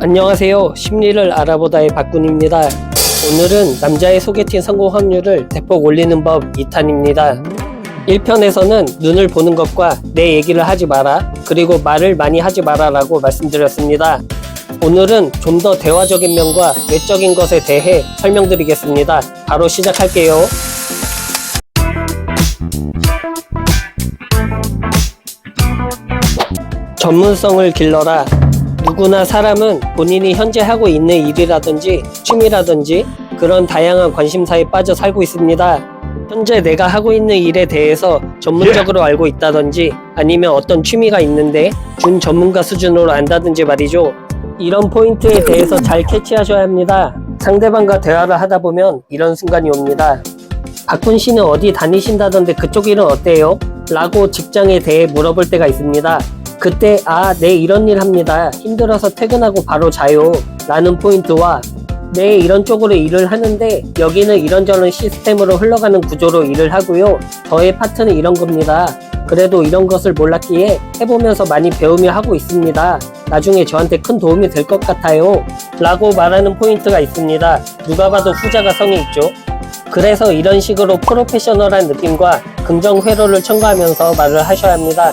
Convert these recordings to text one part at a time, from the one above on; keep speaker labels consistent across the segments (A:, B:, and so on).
A: 안녕하세요. 심리를 알아보다의 박군입니다. 오늘은 남자의 소개팅 성공 확률을 대폭 올리는 법 2탄입니다. 1편에서는 눈을 보는 것과 내 얘기를 하지 마라, 그리고 말을 많이 하지 마라 라고 말씀드렸습니다. 오늘은 좀 더 대화적인 면과 외적인 것에 대해 설명드리겠습니다. 바로 시작할게요. 전문성을 길러라. 누구나 사람은 본인이 현재 하고 있는 일이라든지 취미라든지 그런 다양한 관심사에 빠져 살고 있습니다. 현재 내가 하고 있는 일에 대해서 전문적으로 알고 있다든지 아니면 어떤 취미가 있는데 준 전문가 수준으로 안다든지 말이죠. 이런 포인트에 대해서 잘 캐치하셔야 합니다. 상대방과 대화를 하다 보면 이런 순간이 옵니다. 박군 씨는 어디 다니신다던데 그쪽 일은 어때요? 라고 직장에 대해 물어볼 때가 있습니다. 그때 네 이런 일 합니다. 힘들어서 퇴근하고 바로 자요. 라는 포인트와 네 이런 쪽으로 일을 하는데 여기는 이런저런 시스템으로 흘러가는 구조로 일을 하고요. 저의 파트는 이런 겁니다. 그래도 이런 것을 몰랐기에 해보면서 많이 배우며 하고 있습니다. 나중에 저한테 큰 도움이 될 것 같아요. 라고 말하는 포인트가 있습니다. 누가 봐도 후자가 성에 있죠. 그래서 이런 식으로 프로페셔널한 느낌과 긍정 회로를 첨가하면서 말을 하셔야 합니다.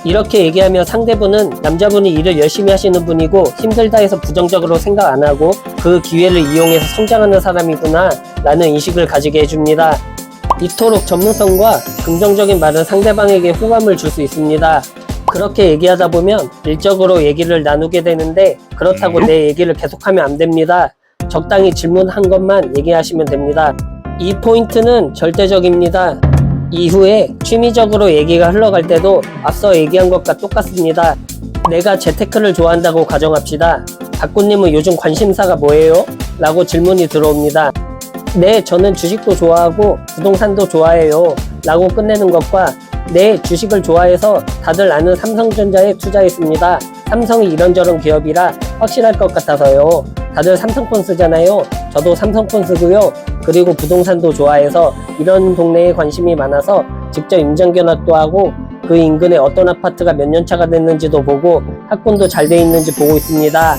A: 이렇게 얘기하면 상대분은 남자분이 일을 열심히 하시는 분이고 힘들다 해서 부정적으로 생각 안 하고 그 기회를 이용해서 성장하는 사람이구나 라는 인식을 가지게 해줍니다. 이토록 전문성과 긍정적인 말은 상대방에게 호감을 줄 수 있습니다. 그렇게 얘기하다 보면 일적으로 얘기를 나누게 되는데 그렇다고 내 얘기를 계속하면 안 됩니다. 적당히 질문한 것만 얘기하시면 됩니다. 이 포인트는 절대적입니다. 이후에 취미적으로 얘기가 흘러갈 때도 앞서 얘기한 것과 똑같습니다. 내가 재테크를 좋아한다고 가정합시다. 박군님은 요즘 관심사가 뭐예요? 라고 질문이 들어옵니다. 네, 저는 주식도 좋아하고 부동산도 좋아해요. 라고 끝내는 것과 네, 주식을 좋아해서 다들 아는 삼성전자에 투자했습니다. 삼성이 이런저런 기업이라 확실할 것 같아서요. 다들 삼성폰 쓰잖아요. 저도 삼성폰 쓰고요. 그리고 부동산도 좋아해서 이런 동네에 관심이 많아서 직접 임장 견학도 하고 그 인근에 어떤 아파트가 몇 년 차가 됐는지도 보고 학군도 잘 돼 있는지 보고 있습니다.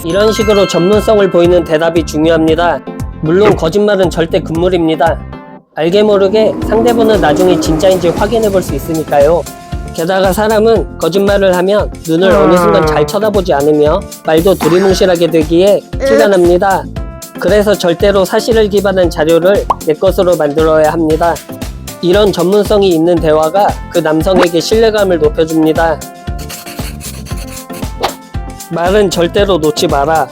A: 이런 식으로 전문성을 보이는 대답이 중요합니다. 물론 거짓말은 절대 금물입니다. 알게 모르게 상대분은 나중에 진짜인지 확인해 볼 수 있으니까요. 게다가 사람은 거짓말을 하면 눈을 어느 순간 잘 쳐다보지 않으며 말도 두리뭉실하게 되기에 티가 납니다. 그래서 절대로 사실을 기반한 자료를 내 것으로 만들어야 합니다. 이런 전문성이 있는 대화가 그 남성에게 신뢰감을 높여줍니다. 말은 절대로 놓지 마라.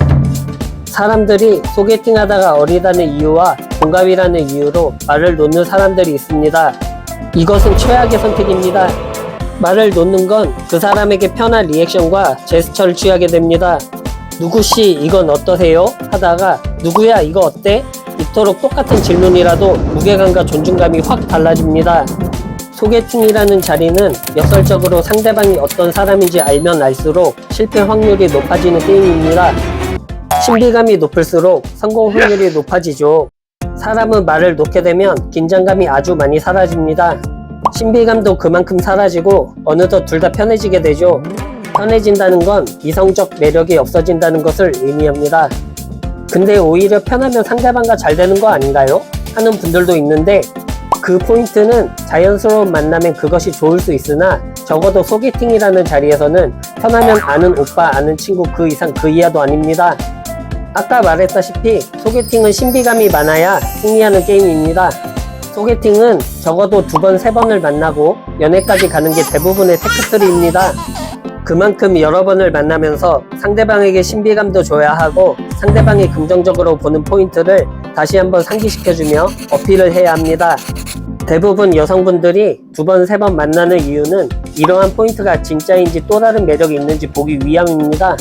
A: 사람들이 소개팅 하다가 어리다는 이유와 동갑이라는 이유로 말을 놓는 사람들이 있습니다. 이것은 최악의 선택입니다. 말을 놓는 건 그 사람에게 편한 리액션과 제스처를 취하게 됩니다. 누구씨 이건 어떠세요? 하다가 누구야 이거 어때? 이토록 똑같은 질문이라도 무게감과 존중감이 확 달라집니다. 소개팅이라는 자리는 역설적으로 상대방이 어떤 사람인지 알면 알수록 실패 확률이 높아지는 게임입니다. 신비감이 높을수록 성공 확률이 높아지죠. 사람은 말을 놓게 되면 긴장감이 아주 많이 사라집니다. 신비감도 그만큼 사라지고 어느덧 둘 다 편해지게 되죠. 편해진다는 건 이성적 매력이 없어진다는 것을 의미합니다. 근데 오히려 편하면 상대방과 잘 되는 거 아닌가요? 하는 분들도 있는데 그 포인트는 자연스러운 만남엔 그것이 좋을 수 있으나 적어도 소개팅이라는 자리에서는 편하면 아는 오빠, 아는 친구 그 이상 그 이하도 아닙니다. 아까 말했다시피 소개팅은 신비감이 많아야 승리하는 게임입니다. 소개팅은 적어도 2번, 3번을 만나고 연애까지 가는 게 대부분의 테크트리입니다. 그만큼 여러 번을 만나면서 상대방에게 신비감도 줘야 하고 상대방이 긍정적으로 보는 포인트를 다시 한번 상기시켜주며 어필을 해야 합니다. 대부분 여성분들이 2번, 3번 만나는 이유는 이러한 포인트가 진짜인지 또 다른 매력이 있는지 보기 위함입니다.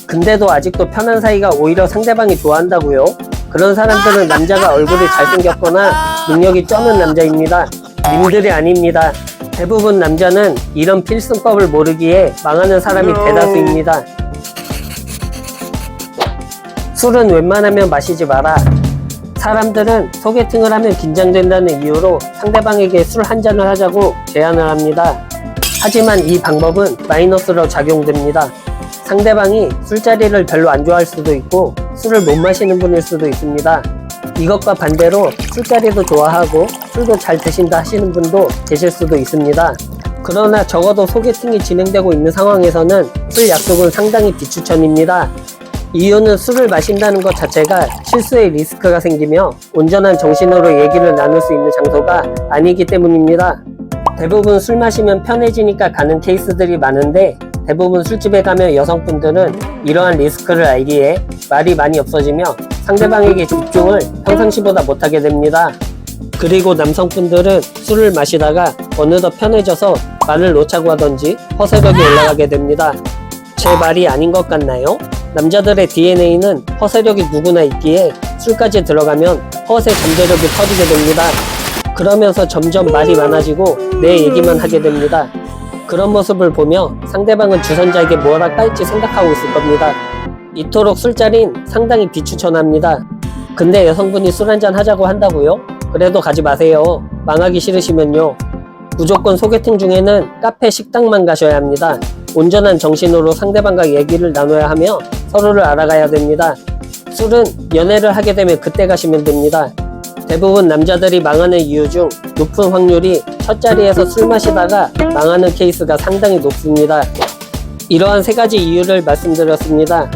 A: 근데도 아직도 편한 사이가 오히려 상대방이 좋아한다고요? 그런 사람들은 남자가 얼굴이 잘생겼거나 능력이 쩌는 남자입니다. 님들이 아닙니다. 대부분 남자는 이런 필승법을 모르기에 망하는 사람이 대다수입니다. 술은 웬만하면 마시지 마라. 사람들은 소개팅을 하면 긴장된다는 이유로 상대방에게 술 한 잔을 하자고 제안을 합니다. 하지만 이 방법은 마이너스로 작용됩니다. 상대방이 술자리를 별로 안 좋아할 수도 있고 술을 못 마시는 분일 수도 있습니다. 이것과 반대로 술자리도 좋아하고 술도 잘 드신다 하시는 분도 계실 수도 있습니다. 그러나 적어도 소개팅이 진행되고 있는 상황에서는 술 약속은 상당히 비추천입니다. 이유는 술을 마신다는 것 자체가 실수의 리스크가 생기며 온전한 정신으로 얘기를 나눌 수 있는 장소가 아니기 때문입니다. 대부분 술 마시면 편해지니까 가는 케이스들이 많은데 대부분 술집에 가면 여성분들은 이러한 리스크를 알기에 말이 많이 없어지며 상대방에게 집중을 평상시보다 못하게 됩니다. 그리고 남성분들은 술을 마시다가 어느덧 편해져서 말을 놓자고 하던지 허세력이 올라가게 됩니다. 제 말이 아닌 것 같나요? 남자들의 DNA는 허세력이 누구나 있기에 술까지 들어가면 허세 잠재력이 터지게 됩니다. 그러면서 점점 말이 많아지고 내 얘기만 하게 됩니다. 그런 모습을 보며 상대방은 주선자에게 뭐라 깔지 생각하고 있을 겁니다. 이토록 술자리는 상당히 비추천합니다. 근데 여성분이 술 한잔 하자고 한다고요? 그래도 가지 마세요. 망하기 싫으시면요. 무조건 소개팅 중에는 카페, 식당만 가셔야 합니다. 온전한 정신으로 상대방과 얘기를 나눠야 하며 서로를 알아가야 됩니다. 술은 연애를 하게 되면 그때 가시면 됩니다. 대부분 남자들이 망하는 이유 중 높은 확률이 첫 자리에서 술 마시다가 망하는 케이스가 상당히 높습니다. 이러한 세 가지 이유를 말씀드렸습니다.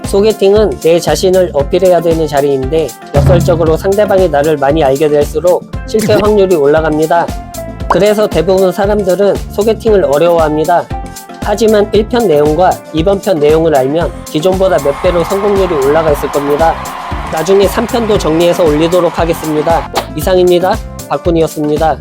A: 소개팅은 내 자신을 어필해야 되는 자리인데 역설적으로 상대방이 나를 많이 알게 될수록 실패 확률이 올라갑니다. 그래서 대부분 사람들은 소개팅을 어려워합니다. 하지만 1편 내용과 2번 편 내용을 알면 기존보다 몇 배로 성공률이 올라가 있을 겁니다. 나중에 3편도 정리해서 올리도록 하겠습니다. 이상입니다. 박군이었습니다.